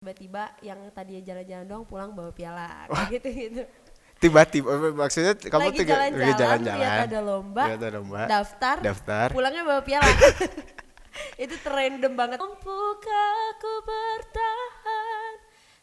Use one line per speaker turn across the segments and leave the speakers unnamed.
tiba-tiba yang tadi jalan-jalan doang pulang bawa piala kayak gitu.
Tiba-tiba maksudnya kamu
Lagi
lagi
jalan-jalan lihat ada lomba,
lihat ada lomba,
daftar,
daftar.
pulangnya bawa piala. Itu random banget. Mampukah aku bertahan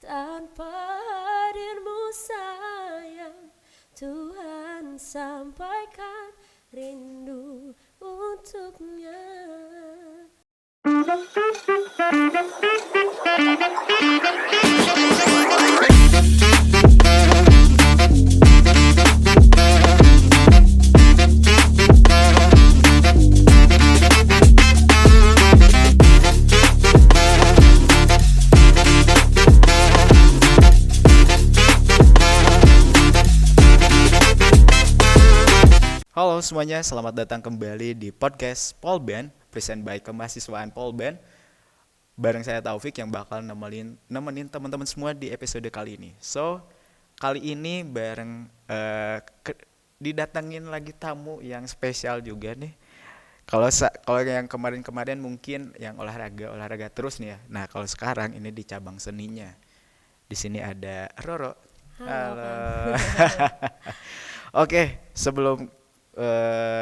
tanpa hadirmu sayang? Tuhan sampaikan rindu untuknya.
Halo semuanya, selamat datang kembali di podcast Polban, present by Kemahasiswaan Polban. Bareng saya Taufik yang bakal nemenin teman-teman semua di episode kali ini. So, kali ini bareng didatengin lagi tamu yang spesial juga nih. Kalau yang kemarin-kemarin mungkin yang olahraga terus nih ya. Nah, kalau sekarang ini di cabang seninya. Di sini ada Roro.
Halo.
Oke, sebelum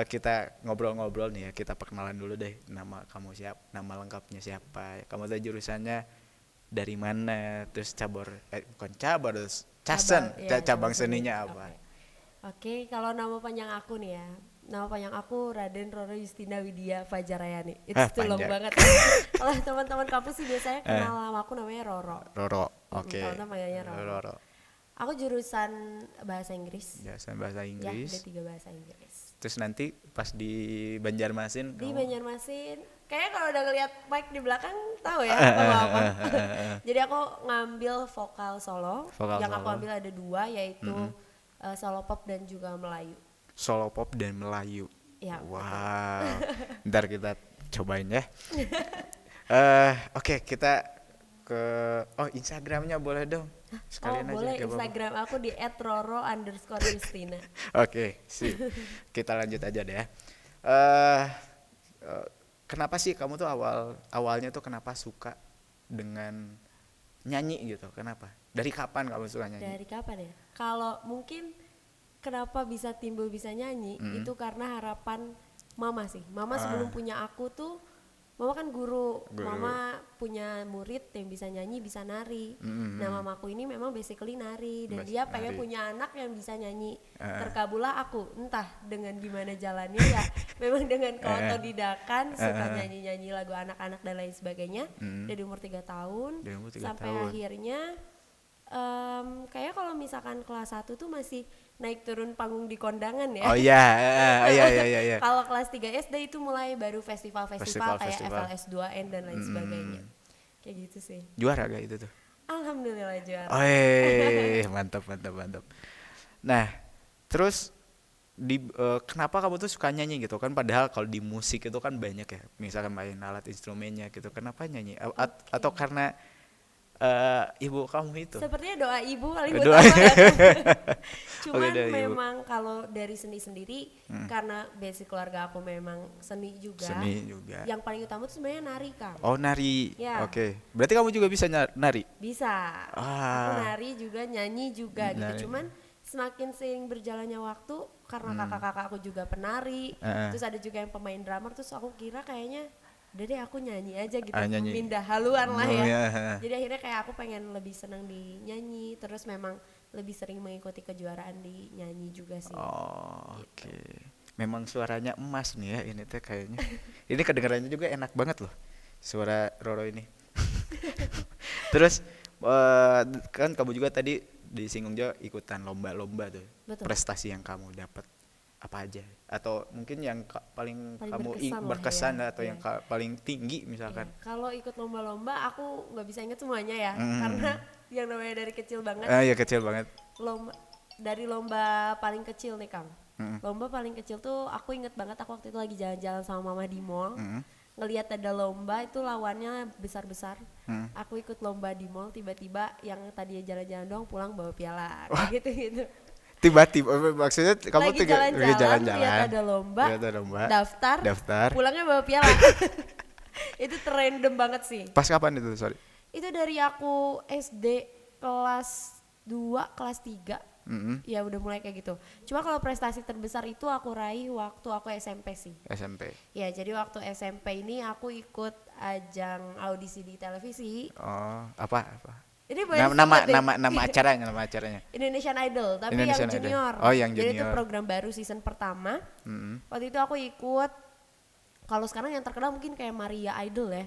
kita ngobrol-ngobrol nih ya, kita perkenalan dulu deh. Nama kamu siapa? Nama lengkapnya siapa? Kamu tuh jurusannya dari mana? Terus cabang seninya apa?
Oke, kalau nama panjang aku nih ya. Nama panjang aku Raden Roro Justina Widya Fajarayani. Itu long banget. Kalau teman-teman kampus sih biasanya kenal nama aku namanya Roro.
Roro. Oke.
Teman-teman panggilnya Roro. Aku jurusan bahasa Inggris.
Jurusan bahasa
Ya,
Inggris.
ada 3 bahasa Inggris.
Terus nanti pas di Banjarmasin
Banjarmasin, kayaknya kalau udah ngeliat mic di belakang tahu ya apa. Jadi aku ngambil vokal solo. Yang aku ambil ada 2, yaitu solo pop dan juga Melayu.
Solo pop dan Melayu.
Ya.
Wow. Ntar kita cobain ya. Oke, kita ke Instagramnya boleh dong. Sekalian aja.
Boleh, Instagram aku di @roro_justina.
Oke, sip. Kita lanjut aja deh ya. Kenapa sih kamu tuh awalnya tuh kenapa suka dengan nyanyi gitu? Kenapa? Dari kapan kamu suka nyanyi?
Dari kapan ya? Kalau mungkin kenapa bisa timbul bisa nyanyi itu karena harapan mama sih. Mama sebelum punya aku tuh, mama kan guru. Mama punya murid yang bisa nyanyi, bisa nari. Nah, mamaku ini memang basically nari dan dia pengen punya anak yang bisa nyanyi. Terkabulah aku, entah dengan gimana jalannya ya, memang dengan keotodidakan suka nyanyi-nyanyi lagu anak-anak dan lain sebagainya. Dari umur 3 tahun sampai akhirnya kayak kalau misalkan kelas 1 tuh masih naik turun panggung di kondangan ya.
Oh iya.
Kalau kelas 3 SD itu mulai baru festival-festival kayak FLS 2N dan lain sebagainya. Kayak gitu sih.
Juara gak itu tuh?
Alhamdulillah juara.
Mantap. Nah, terus kenapa kamu tuh suka nyanyi gitu kan? Padahal kalau di musik itu kan banyak ya, misalkan main alat instrumennya gitu. Kenapa nyanyi? Atau karena ibu kamu itu?
Sepertinya doa ibu paling
Doa.
utama ya. Cuman
dari
memang kalau dari seni sendiri karena basic keluarga aku memang seni juga. Yang paling utama tuh sebenarnya nari, Kang.
Oh, nari.
Ya.
Oke. Berarti kamu juga bisa nari?
Bisa. Aku nari juga, nyanyi juga gitu. Cuman semakin sering berjalannya waktu karena kakak-kakak aku juga penari, terus ada juga yang pemain drummer, terus aku kira kayaknya udah deh aku nyanyi aja gitu, pindah haluan lah ya. Jadi akhirnya kayak aku pengen lebih senang di nyanyi, terus memang lebih sering mengikuti kejuaraan di nyanyi juga sih.
Gitu. Oke. Memang suaranya emas nih ya ini teh kayaknya. Ini kedengarannya juga enak banget loh suara Roro ini. Terus kan kamu juga tadi disinggung juga ikutan lomba-lomba tuh.
Betul.
Prestasi yang kamu dapat apa aja? Atau mungkin yang paling kamu
berkesan
atau yang paling tinggi misalkan?
Ya, kalau ikut lomba-lomba aku nggak bisa inget semuanya ya, karena yang namanya dari kecil banget.
Iya kecil banget.
Dari lomba paling kecil nih, Kang. Lomba paling kecil tuh aku inget banget, aku waktu itu lagi jalan-jalan sama mama di mall. Ngelihat ada lomba itu lawannya besar-besar. Aku ikut lomba di mall, tiba-tiba yang tadi jalan-jalan doang pulang bawa piala. Kayak gitu.
Tiba-tiba maksudnya kamu
lagi jalan-jalan lihat ada lomba, daftar, pulangnya bawa piala. Itu random banget sih.
Pas kapan itu, sorry?
Itu dari aku SD kelas 2, kelas 3. Ya udah mulai kayak gitu. Cuma kalau prestasi terbesar itu aku raih waktu aku SMP sih.
SMP.
Ya jadi waktu SMP ini aku ikut ajang audisi di televisi.
Oh, apa?
Ini banyak
Nama
banget deh.
nama acaranya.
Indonesian Idol, tapi
Indonesian
yang
Idol.
junior.
Oh, yang
Jadi itu
junior.
program baru season pertama. Waktu itu aku ikut, kalau sekarang yang terkenal mungkin kayak Maria Idol ya.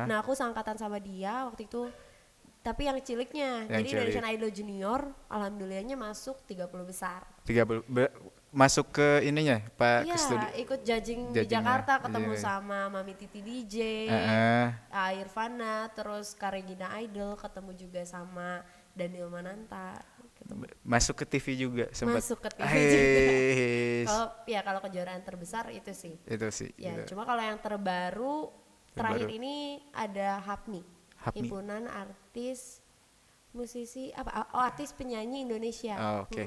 Nah aku seangkatan sama dia waktu itu, tapi yang ciliknya.
Yang
Jadi
cilik.
Indonesian Idol junior, alhamdulillahnya masuk 30 besar.
30 masuk ke ininya, Pak, ke
Iya,
studi.
ikut judging di
Judgingnya,
Jakarta, ketemu
iya.
sama Mami Titi DJ, Irfana, terus Karegina Idol, ketemu juga sama Daniel Mananta. Gitu.
Masuk ke TV juga sempat.
Masuk ke TV juga.
juga.
Kalau kejuaraan terbesar itu sih.
Itu sih.
Ya,
gitu.
cuma kalau yang terakhir ini ada HAPMI,
HAPMI.
Himpunan Artis Musisi artis penyanyi Indonesia.
Oh, oke.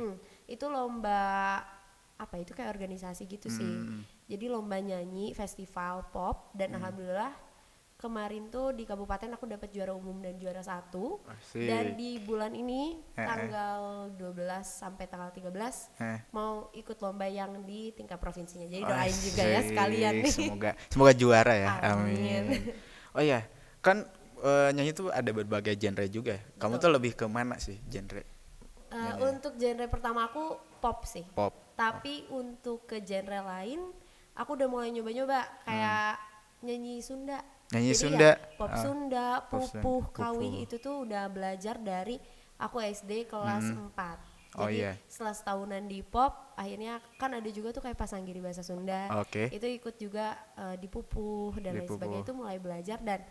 Itu lomba apa itu kayak organisasi gitu sih. Jadi lomba nyanyi, festival pop dan alhamdulillah kemarin tuh di kabupaten aku dapat juara umum dan juara 1.
Asik.
Dan di bulan ini tanggal 12 sampai tanggal 13 mau ikut lomba yang di tingkat provinsinya. Jadi doain juga ya sekalian nih.
Semoga juara ya.
Amin.
Amin. Oh iya, kan nyanyi tuh ada berbagai genre juga. Kamu tuh lebih ke mana sih genre?
Untuk genre pertama aku pop sih.
Pop.
Tapi untuk ke genre lain aku udah mulai nyoba-nyoba kayak nyanyi Sunda.
Nyanyi
Jadi
Sunda.
Ya, pop Sunda, pupuh, kawih
Pupuh.
itu tuh udah belajar dari aku SD kelas 4.
Oh,
Jadi
iya.
setelah setahunan di pop, akhirnya kan ada juga tuh kayak pasanggiri bahasa Sunda.
Oke.
Itu ikut juga di pupuh dan lain
Di
sebagainya,
pupuh.
itu mulai belajar dan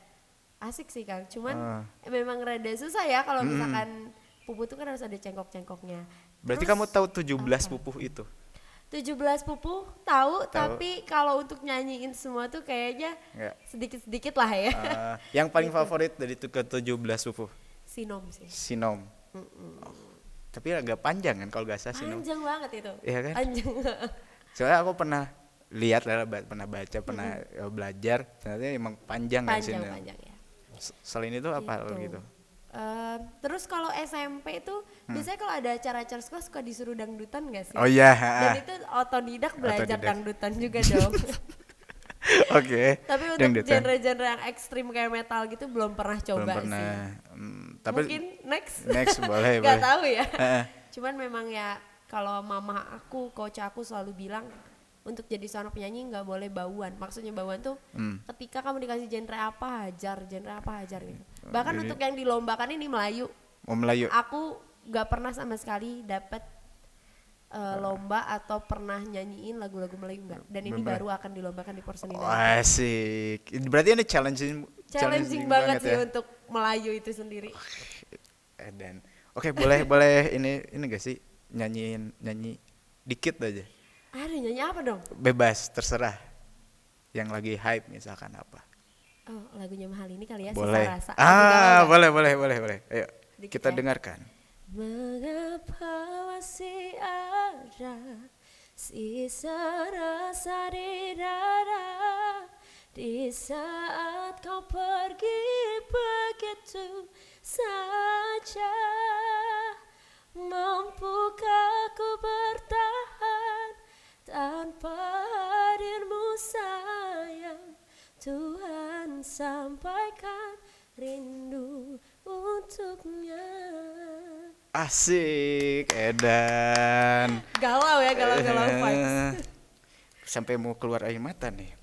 asik sih Kang. Cuman memang rada susah ya kalau misalkan pupuh tuh kan harus ada cengkok-cengkoknya.
Berarti
Terus,
kamu tahu 17 pupuh itu?
17 pupuh tahu, tapi kalau untuk nyanyiin semua tuh kayaknya
Enggak.
sedikit-sedikit lah ya.
Yang paling favorit dari ke 17 pupuh?
Sinom sih.
Sinom. Oh. Tapi agak panjang kan kalau gak salah Sinom.
Panjang banget itu.
Iya kan?
Panjang.
Soalnya aku pernah lihat, pernah baca, pernah belajar, ternyata emang panjang kan Sinom.
Panjang ya.
Selain itu apa gitu?
Terus kalau SMP itu biasanya kalau ada acara-acara sekolah suka disuruh dangdutan gak sih?
Oh iya.
Dan itu otodidak belajar
Otodidak.
dangdutan juga dong.
Oke.
Tapi untuk
Dangdutan.
genre-genre yang ekstrim kayak metal gitu belum pernah
Belum
coba
pernah.
sih.
Tapi
Mungkin next.
next boleh.
Gak
boleh.
tahu ya.
Heeh.
Cuman memang ya kalau mama aku, coach aku selalu bilang untuk jadi seorang penyanyi nggak boleh bauan. Maksudnya bauan tuh ketika kamu dikasih genre apa hajar gitu. Bahkan
Jadi-
untuk yang dilombakan ini Melayu,
Mau Melayu.
aku nggak pernah sama sekali dapat lomba atau pernah nyanyiin lagu-lagu Melayu enggak. Dan ini
Bener.
baru akan dilombakan di Porseni
Oh,
nanti.
asik. Berarti ini challenging
Banget sih
ya.
untuk Melayu itu sendiri.
Dan oke, boleh ini gak sih nyanyi dikit aja.
Aduh, nyanyi apa dong?
Bebas, terserah. Yang lagi hype misalkan apa.
Oh, lagunya Mahal ini kali ya,
Boleh.
Sisa Rasa. Lagu galau nggak?
Boleh. Ayo,
Sedikit
kita
ya.
dengarkan.
Mengapa masih ada sisa rasa di dada di saat kau pergi begitu saja? Mampukah ku bertahan tanpa hadirmu sayang? Tuhan sampaikan rindu untuknya.
Asik, Edan.
Galau ya, galau-galau vibes.
Sampai mau keluar air mata nih.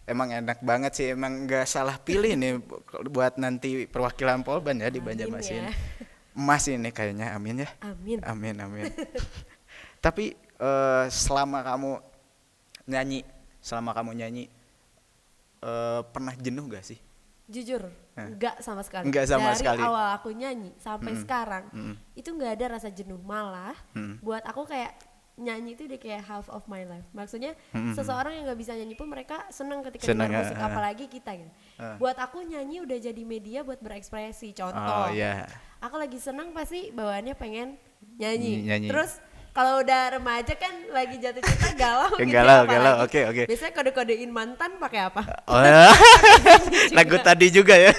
Emang enak banget sih, emang nggak salah pilih nih buat nanti perwakilan Polban ya di
Amin
Banjarmasin.
ya.
Emas ini kayaknya, amin ya.
Amin.
Amin. Tapi selama kamu nyanyi pernah jenuh gak sih?
Jujur, enggak sama sekali.
Enggak sama
Dari
sekali.
awal aku nyanyi sampai sekarang, itu enggak ada rasa jenuh. Malah buat aku kayak nyanyi itu udah kayak half of my life. Maksudnya seseorang yang nggak bisa nyanyi pun mereka senang ketika
Senang,
dengar musik, apalagi kita gitu. Buat aku nyanyi udah jadi media buat berekspresi. Contoh,
Oh iya.
aku lagi senang pasti bawaannya pengen nyanyi.
Nyanyi.
Terus Kalau udah remaja kan lagi jatuh cinta galau
Yang
gitu
galau,
ya,
galau.
apalagi.
Oke.
Biasanya kode-kodein mantan pakai apa?
Oh, ya. Lagu tadi juga ya.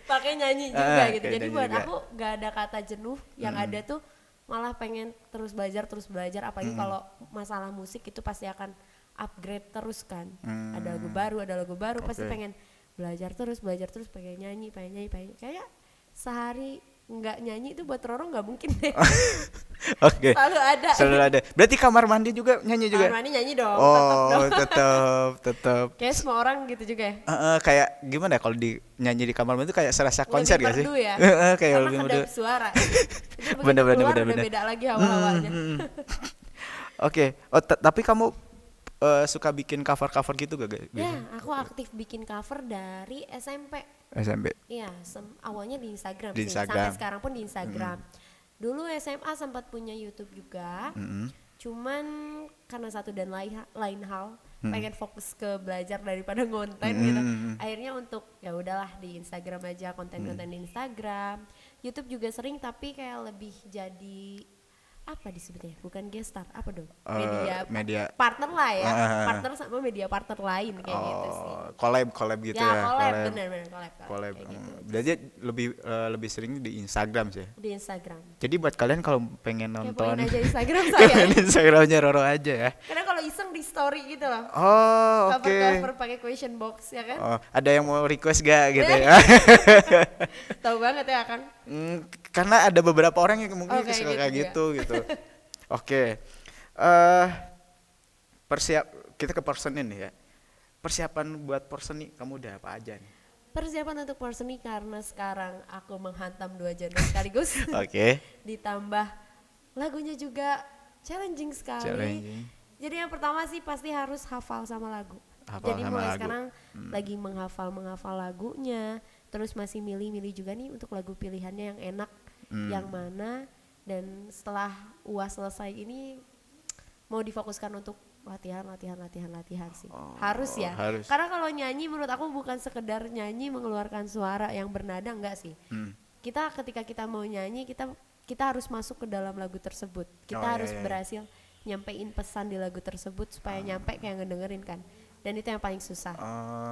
Pakai nyanyi juga gitu.
kayak
Jadi
nyanyi
buat
juga.
aku gak ada kata jenuh, yang ada tuh malah pengen terus belajar apalagi kalau masalah musik itu pasti akan upgrade terus kan. Ada lagu baru pasti
Oke.
pengen belajar terus, pengen nyanyi. Kayak sehari nggak nyanyi itu buat Roro nggak mungkin deh.
Oke.
Selalu ada.
Selalu ada. Berarti kamar mandi juga nyanyi juga?
Kamar mandi nyanyi dong, tetap
Oh,
dong.
tetap.
Kayak semua orang gitu juga ya.
Kayak gimana ya kalau di nyanyi di kamar mandi itu kayak serasa konser
Lebih
gak sih?
merdu ya.
Kayak
Karena
lebih
kedap
merdu.
suara. Itu begitu
Bener,
keluar
bener.
udah beda lagi hawa-hawanya.
Oke. Oh, tapi kamu suka bikin cover-cover gitu gak?
Ya, aku aktif bikin cover dari SMP.
SMP.
Iya, awalnya di Instagram
Di
sih.
Instagram.
Sampai sekarang pun di Instagram. Dulu SMA sempat punya YouTube juga. Cuman karena satu dan lain hal, pengen fokus ke belajar daripada ngonten gitu. Akhirnya untuk ya udahlah di Instagram aja, konten-konten di Instagram. YouTube juga sering tapi kayak lebih jadi apa disebutnya? Bukan guest star, apa dong?
Media.
Partner lah ya. Partner sama media partner lain kayak gitu sih.
Collab gitu ya.
Collab, bener collab.
Collab.
Kayak gitu.
Jadi lebih sering di Instagram sih.
Di Instagram.
Jadi buat kalian kalau pengen
Kepoin
nonton
aja Instagram saya.
kepoin Instagramnya Roro aja ya.
Karena kalau iseng di story gitu loh.
Oh, oke.
Cover pakai question box ya kan?
Oh, ada yang mau request gak gitu ya?
Tahu banget ya kan?
Karena ada beberapa orang yang mungkin
Kayak
suka
gitu
kayak
juga.
gitu. Oke. Kita ke person nih ya. Persiapan buat person nih kamu udah apa aja nih?
Persiapan untuk person nih karena sekarang aku menghantam 2 genre sekaligus.
Oke.
Ditambah lagunya juga challenging sekali.
Challenging.
Jadi yang pertama sih pasti harus hafal sama lagu.
Hafal
Jadi
sama
mulai
lagu.
sekarang lagi menghafal lagunya. Terus masih milih-milih juga nih untuk lagu pilihannya yang enak, yang mana. Dan setelah UAS selesai ini mau difokuskan untuk latihan sih. Harus ya.
Harus.
Karena kalau nyanyi menurut aku bukan sekedar nyanyi mengeluarkan suara yang bernada, enggak sih. Ketika kita mau nyanyi kita harus masuk ke dalam lagu tersebut. Kita harus berhasil nyampein pesan di lagu tersebut supaya nyampe kayak ngedengerin kan. Dan itu yang paling susah.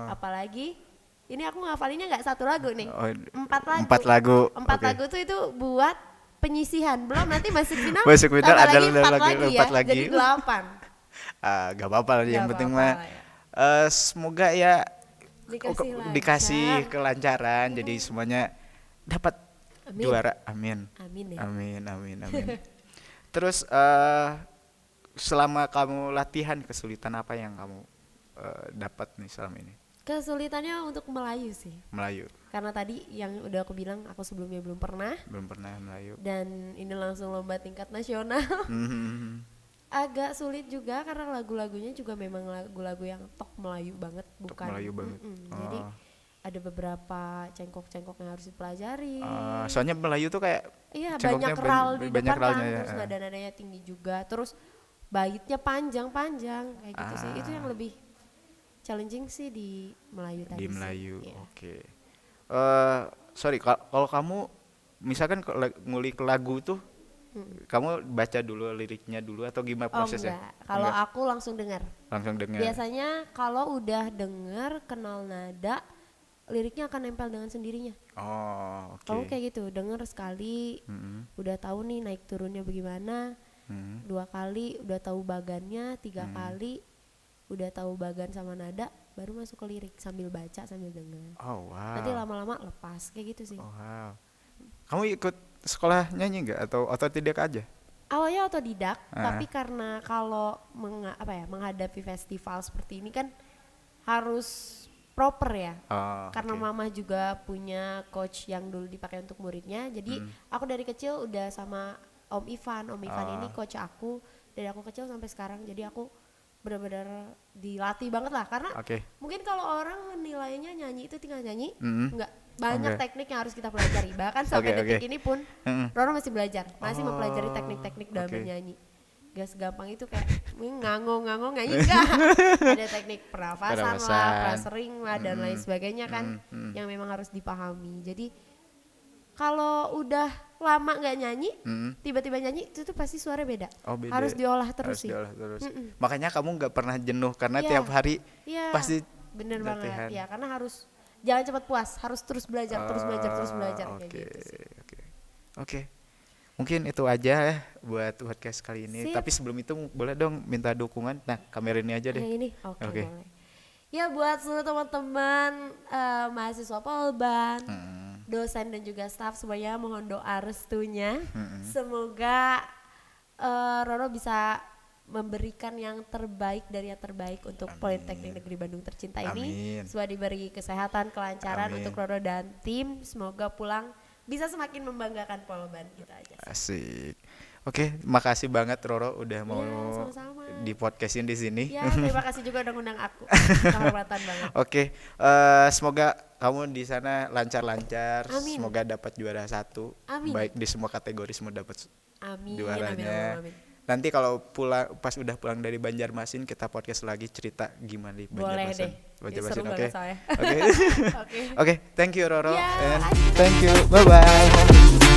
Apalagi ini aku ngafalinnya nggak 1 lagu nih. 4 lagu.
4 lagu.
4
Oke.
lagu tuh itu buat penyisihan. Belum nanti masuk final.
Masuk final
tambah
ada
lagi 4
lagi,
lagi ya.
4 lagi.
Jadi 8.
Gak apa-apa lah, yang
Gak
penting
apa-apa
mah
lah ya.
semoga ya
Dikasih lancar.
kelancaran jadi semuanya dapat
Amin.
juara. Amin.
Amin ya.
Amin. Terus selama kamu latihan kesulitan apa yang kamu dapat nih selama ini?
Kesulitannya untuk Melayu sih.
Melayu.
Karena tadi yang udah aku bilang aku sebelumnya belum pernah.
Belum pernah Melayu.
Dan ini langsung lomba tingkat nasional. Agak sulit juga karena lagu-lagunya juga memang lagu-lagu yang tok Melayu banget, bukan
Melayu banget.
Jadi ada beberapa cengkok-cengkok yang harus dipelajari.
Soalnya Melayu tuh kayak
Iya,
cengkoknya
banyak ral di
banyak
depan kan,
ralnya ya.
terus nada-nadanya tinggi juga, terus baitnya panjang-panjang kayak gitu sih. Itu yang lebih challenging sih di Melayu tadi.
Di
sih.
Melayu.
Iya.
Oke. Sorry kalau kamu misalkan ngulik lagu tuh kamu baca dulu liriknya dulu atau gimana prosesnya?
Enggak, kalau aku langsung dengar.
Langsung dengar.
Biasanya kalau udah denger, kenal nada, liriknya akan nempel dengan sendirinya.
Oh, oke.
Kamu kayak gitu, denger sekali, udah tahu nih naik turunnya bagaimana, 2 kali udah tahu bagannya, 3 kali udah tahu bagan sama nada, baru masuk ke lirik sambil baca sambil denger.
Oh, wow.
Nanti lama-lama lepas kayak gitu sih.
Oh, wow. Kamu ikut sekolah nyanyi nggak atau otodidak aja?
Awalnya otodidak, tapi karena kalau menghadapi festival seperti ini kan harus proper ya. Karena mama juga punya coach yang dulu dipakai untuk muridnya. Jadi aku dari kecil udah sama Om Ivan. Om Ivan ini coach aku dari aku kecil sampai sekarang. Jadi aku benar-benar dilatih banget lah. Karena mungkin kalau orang nilainya nyanyi itu tinggal nyanyi, enggak. Banyak teknik yang harus kita pelajari. Bahkan sampai detik ini pun Roro masih belajar, masih mempelajari teknik-teknik dalam bernyanyi. Gak segampang itu kayak ngangong nyanyi enggak. Ada teknik pernafasan lah, frasering lah dan lain sebagainya kan yang memang harus dipahami. Jadi kalau udah lama nggak nyanyi, tiba-tiba nyanyi itu tuh pasti suara beda.
Oh, beda.
Harus diolah terus
Harus
sih.
diolah terus. Makanya kamu nggak pernah jenuh karena
Iya.
tiap hari
Iya.
pasti
Bener
latihan.
banget. Ya karena harus jangan cepat puas, harus terus belajar, terus belajar, terus belajar kayak
Oke,
gitu sih.
oke. Mungkin itu aja ya buat podcast kali ini.
Sip.
Tapi sebelum itu boleh dong minta dukungan. Nah, kamera ini aja deh.
Yang ini, oke
Oke.
boleh. Ya buat seluruh teman-teman mahasiswa Polban, dosen dan juga staf semuanya mohon doa restunya. Semoga Roro bisa memberikan yang terbaik dari yang terbaik untuk Politeknik Negeri Bandung tercinta ini.
Amin.
Semoga diberi kesehatan, kelancaran
Amin.
untuk Roro dan tim. Semoga pulang bisa semakin membanggakan Polban kita aja.
Asik. Oke, makasih banget Roro udah mau
sama-sama.
di podcastin di sini.
Ya terima kasih juga udah ngundang aku. Kehormatan banget.
Oke, semoga kamu di sana lancar-lancar.
Amin.
Semoga dapat juara 1.
Amin.
Baik di semua kategori semua dapat
Amin.
juaranya.
Amin.
Nanti kalau pas udah pulang dari Banjarmasin kita podcast lagi cerita gimana di
Boleh
Banjarmasin.
deh.
Banjarmasin,
Seru
oke.
banget soalnya.
Oke.
Oke.
Oke, thank you Roro.
Ya,
And
makasih.
thank you. Bye bye.